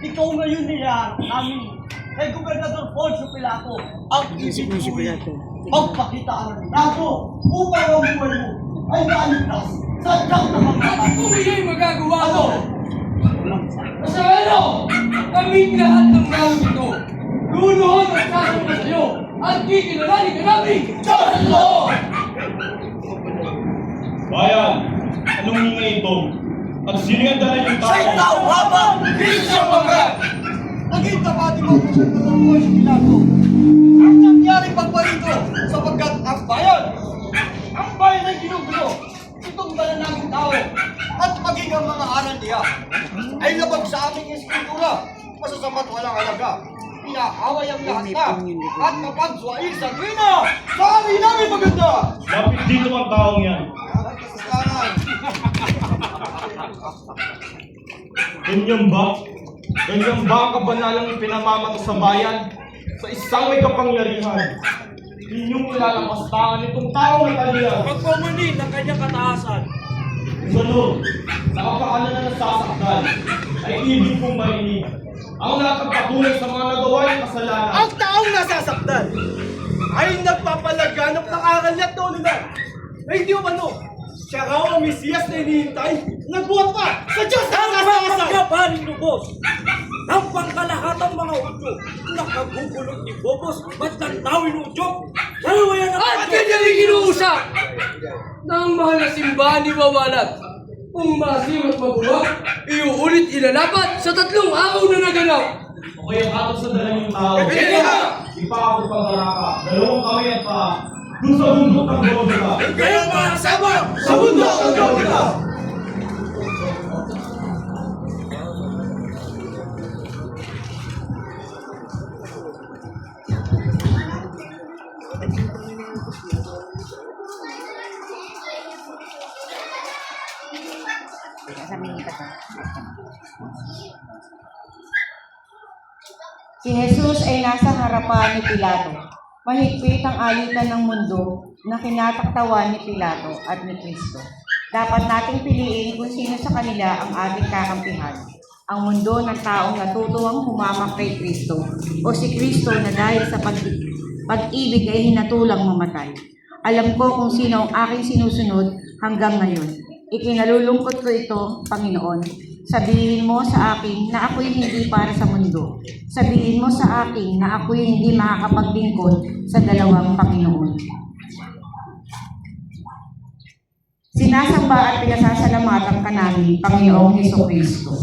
ikaw ngayon nila namin kay Gobernador Poncio Pilato ang ibig magpakita ng Pilato upang ang buhay mo ay maaligtas sa diyang na magkakaroon. Kung iya'y magagawa mo, kasalanan kaming lahat ng namin ito, luluhod at sasama sa iyo at kikilalanin ka namin! Diyos! Bayan, anong ingay ito? At sino yung dala yung Siya'y tao? tao habang Kristo Pangkat! naging tapati mo kung Gobernador Poncio Pilato ang nangyaring pagparito sapagkat ang bayan ay ginugulo itong dala naming tao at maging ang mga aral niya ay labag sa aming eskultura masasamat walang halaga pinaaway ang lahat na at mapagsuwain sa tuwina sa amin namin maganda. Lapit dito ang taong yan. Ganyan ba? Ganyan ba ang kabanalang ipinamamato sa bayan? Sa isang may kapangyarihan? Inyong ilalamastaan itong taong natalian. Pagpamunin ng kanyang kataasan. Sunod, sa kapakanan na nasasakdal, ay ibig kong marinig ang nakapatuloy sa mga nagawa ng kasalanan. Ang taong nasasaktan ay nagpapalaganap ng aral niya at tulunan na hindi umano siya raw ang Mesiyas na hinihintay nagbuhat pa sa Diyos na nasasaktan. Pagkapanin mo, boss! Ang pangkalahatang mga udyo, nakagugulot ni Bobos, ba't nantawin mo, Diyok? Dalawa yan ang at kanyang inuusap na ang mahal na simbahan ni Wawalat. Kung masim at mabuwag, iuulit ilalapat sa 3 araw na naganap. O kaya katong sa dalang yung tao. Pwede na! Ipa ako pagkaraka. Dalawang kami at pa. Doon sa bundok ng Golgotha. Kayo mga kasama Sa mundo ang Golgotha. Si Jesus ay nasa harapan ni Pilato. Mahigpit ang alitan ng mundo na kinataktawan ni Pilato at ni Kristo. Dapat nating piliin kung sino sa kanila ang ating kakampihan. Ang mundo ng taong natutuwang humamak kay Kristo o si Kristo na dahil sa pag-ibig ay hinatulang mamatay. Alam ko kung sino ang aking sinusunod hanggang ngayon. Ikinalulungkot ko ito, Panginoon. Sabihin mo sa akin na ako'y hindi para sa mundo. Sabihin mo sa akin na ako'y hindi makakapaglingkod sa dalawang Panginoon. Sinasamba at pinasasalamatan ka namin, Panginoong Hesukristo.